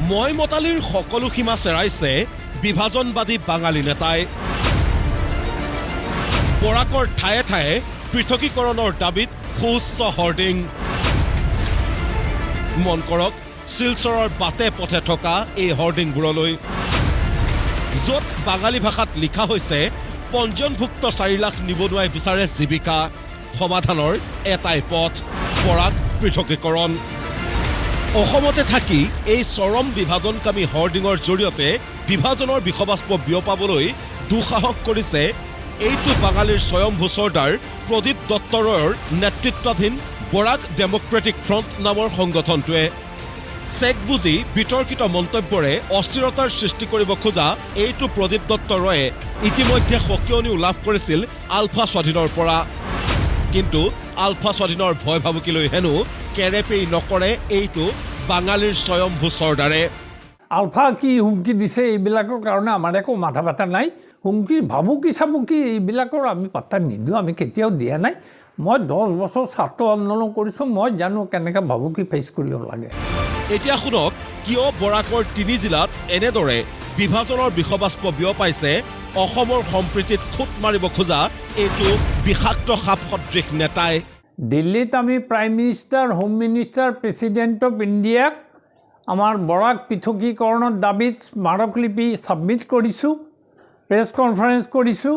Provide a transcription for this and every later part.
মই মতালিৰ সকলো সীমা চেৰাইছে বিভাজনবাদী বাঙালী নেতাই বৰাকৰ ঠায়ে ঠায়ে পৃথকীকৰণৰ দাবীত সুউচ্চ হৰ্ডিং মন কৰক শিলচৰৰ বাটে পথে থকা এই হৰ্ডিংবোৰলৈ য'ত বাঙালী ভাষাত লিখা হৈছে পঞ্জীয়নভুক্ত 4 লাখ নিবনুৱাই বিচাৰে জীৱিকা সমাধানৰ এটাই পথ বৰাক পৃথকীকৰণ অসমতে থাকি এই চৰম বিভাজনকামী হৰ্ডিঙৰ জৰিয়তে বিভাজনৰ বিষবাস্প বিয়পাবলৈ দুঃসাহস কৰিছে এইটো বাঙালীৰ স্বয়ম্ভু চৰ্দাৰ প্ৰদীপ দত্ত ৰয়ৰ নেতৃত্বাধীন বৰাক ডেমক্ৰেটিক ফ্ৰণ্ট নামৰ সংগঠনটোৱে চেক বুজি বিতৰ্কিত মন্তব্যৰে অস্থিৰতাৰ সৃষ্টি কৰিব খোজা এইটো প্ৰদীপ দত্ত ৰয়ে ইতিমধ্যে সকিয়নিও লাভ কৰিছিল আলফা স্বাধীনৰ পৰা কিন্তু আলফা স্বাধীনৰ ভয় ভাবুকিলৈ হেনো কেৰেপেই নকৰে এইটো বাঙালীৰ স্বয়ম্ভু চৰ্দাৰে আলফা কি হুমকি দিছে এইবিলাকৰ কাৰণে আমাৰ একো মাথা ব্যথা নাই হুমকি ভাবুকি চাবুকি এইবিলাকৰ আমি পাত্তা নিদিওঁ আমি কেতিয়াও দিয়া নাই মই 10 বছৰ ছাত্ৰ আন্দোলন কৰিছোঁ মই জানো কেনেকৈ ভাবুকি ফেচ কৰিব লাগে এতিয়া শুনক কিয় বৰাকৰ 3 জিলাত এনেদৰে বিভাজনৰ বিষবাস্প বিয়পাইছে অসমৰ সম্প্ৰীতিত খুঁত মাৰিব খোজা এইটো বিষাক্ত সাপ সদৃশ নেতাই দিল্লীত আমি prime minister home minister president of ইণ্ডিয়াক আমাৰ বৰাক পৃথকীকৰণৰ দাবীত স্মাৰকলিপি ছাবমিট কৰিছোঁ প্ৰেছ কনফাৰেন্স কৰিছোঁ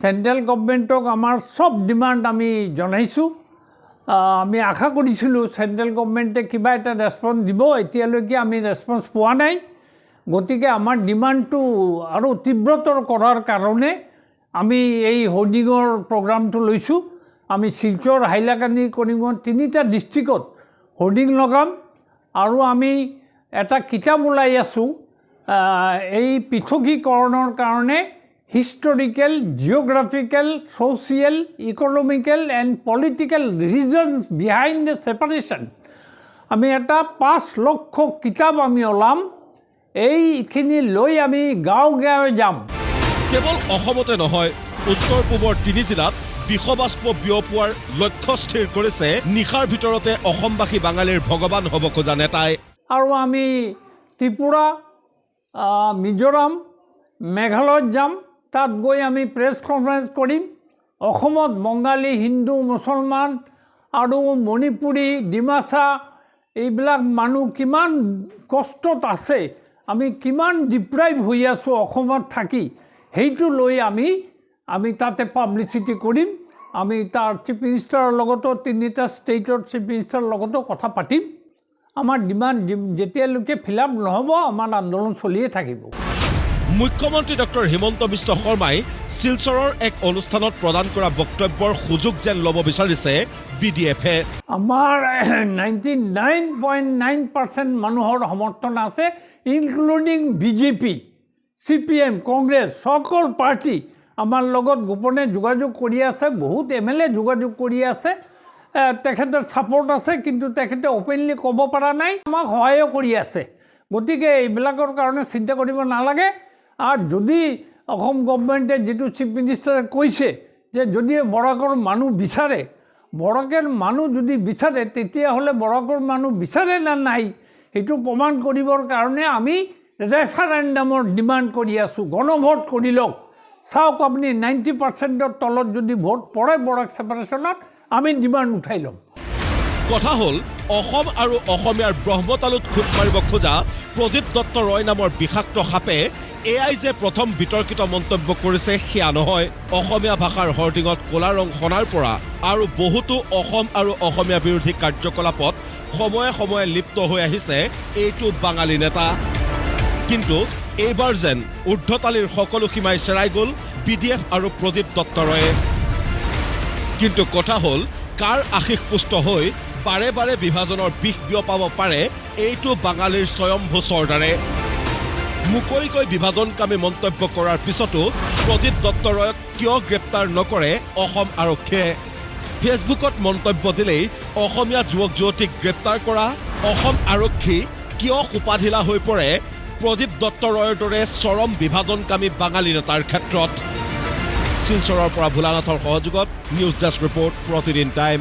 চেণ্ট্ৰেল গভৰ্ণমেণ্টক আমাৰ সব ডিমাণ্ড আমি জনাইছোঁ আমি আশা কৰিছিলোঁ চেণ্ট্ৰেল গভৰ্ণমেণ্টে কিবা এটা ৰেছপন্স দিব এতিয়ালৈকে আমি ৰেছপন্স পোৱা নাই গতিকে আমাৰ ডিমাণ্ডটো আৰু তীব্ৰতৰ কৰাৰ কাৰণে আমি এই হোৰ্ডিঙৰ প্ৰগ্ৰামটো লৈছোঁ আমি শিলচৰ হাইলাকান্দি কৰিমগঞ্জ 3টা ডিষ্ট্ৰিক্টত হোৰ্ডিং লগাম আৰু আমি এটা কিতাপ ওলাই আছোঁ এই পৃথকীকৰণৰ কাৰণে historical geographical social economical and political reasons behind the separation আমি এটা 5 লক্ষ কিতাপ আমি ওলাম এইখিনি লৈ আমি গাঁৱে যাম কেৱল অসমতে নহয় উত্তৰ পূবৰ 3 জিলাত বিষবাস্প বিয়পোৱাৰ লক্ষ্য স্থিৰ কৰিছে নিশাৰ ভিতৰতে অসমবাসী বাঙালীৰ ভগৱান হ'ব খোজা নেতাই আৰু আমি ত্ৰিপুৰা মিজোৰাম মেঘালয়ত যাম তাত গৈ আমি প্ৰেছ কনফাৰেন্স কৰিম অসমত বঙালী হিন্দু মুছলমান আৰু মণিপুৰী ডিমাচা এইবিলাক মানুহ কিমান কষ্টত আছে আমি কিমান ডিপ্ৰাইভ হৈ আছোঁ অসমত থাকি সেইটো লৈ আমি তাতে পাব্লিচিটি কৰিম আমি তাৰ চিফ মিনিষ্টাৰৰ লগতো 3টা ষ্টেটৰ চিফ মিনিষ্টাৰৰ লগতো কথা পাতিম আমাৰ ডিমাণ্ড যেতিয়ালৈকে ফিল আপ নহ'ব আমাৰ আন্দোলন চলিয়ে থাকিব মুখ্যমন্ত্ৰী ডক্টৰ হিমন্ত বিশ্ব শৰ্মাই শিলচৰৰ এক অনুষ্ঠানত প্ৰদান কৰা বক্তব্যৰ সুযোগ যেন ল'ব বিচাৰিছে বিডিএফে আমাৰ 99.9% মানুহৰ সমৰ্থন আছে ইনক্লুডিং বিজেপি CPM কংগ্ৰেছ সকল পাৰ্টি আমাৰ লগত গোপনে যোগাযোগ কৰি আছে বহুত MLA যোগাযোগ কৰি আছে তেখেতৰ ছাপোৰ্ট আছে কিন্তু তেখেতে অপেনলি ক'ব পৰা নাই আমাক সহায় কৰি আছে গতিকে এইবিলাকৰ কাৰণে চিন্তা কৰিব নালাগে আৰু যদি অসম গভৰ্ণমেণ্টে যিটো চিফ মিনিষ্টাৰে কৈছে যে যদি বৰাকৰ মানুহ বিচাৰে বৰাকৰ মানুহ যদি বিচাৰে তেতিয়াহ'লে বৰাকৰ মানুহ বিচাৰে না নাই সেইটো প্ৰমাণ কৰিবৰ কাৰণে আমি ৰেফাৰেণ্ডামৰ ডিমাণ্ড কৰি আছোঁ গণভোট কৰি লওক চাওক আপুনি 90%ৰ তলত যদি ভোট পৰে বৰাক ছেপাৰেশ্যনত আমি ডিমাণ্ড উঠাই ল'ম কথা হ'ল অসম আৰু অসমীয়াৰ ব্ৰহ্মতালুত খুঁত মাৰিব খোজা প্ৰদীপ দত্ত ৰয় নামৰ বিষাক্ত সাপে এয়াই যে প্ৰথম বিতৰ্কিত মন্তব্য কৰিছে সেয়া নহয় অসমীয়া ভাষাৰ হৰ্ডিঙত ক'লা ৰং সনাৰ পৰা আৰু বহুতো অসম আৰু অসমীয়া বিৰোধী কাৰ্যকলাপত সময়ে সময়ে লিপ্ত হৈ আহিছে এইটো বাঙালী নেতা কিন্তু এইবাৰ যেন ঊৰ্ধ্বতালিৰ সকলো সীমাই চেৰাই গ'ল বিডিএফ আৰু প্ৰদীপ দত্ত ৰয়ে কিন্তু কথা হ'ল কাৰ আশীষ পুষ্ট হৈ বাৰে বাৰে বিভাজনৰ বিষ বিয়পাব পাৰে এইটো বাঙালীৰ স্বয়ম্ভু চৰ্দাৰে মুকলিকৈ বিভাজনকামী মন্তব্য কৰাৰ পিছতো প্ৰদীপ দত্ত ৰয়ক কিয় গ্ৰেপ্তাৰ নকৰে অসম আৰক্ষীয়ে ফেচবুকত মন্তব্য দিলেই অসমীয়া যুৱক যুৱতীক গ্ৰেপ্তাৰ কৰা অসম আৰক্ষী কিয় উপাধিলা হৈ পৰে প্ৰদীপ দত্ত ৰয়ৰ দৰে চৰম বিভাজনকামী বাঙালী নেতাৰ ক্ষেত্ৰত শিলচৰৰ পৰা ভোলানাথৰ সহযোগত নিউজ ডেস্ক ৰিপৰ্ট প্ৰতিদিন টাইম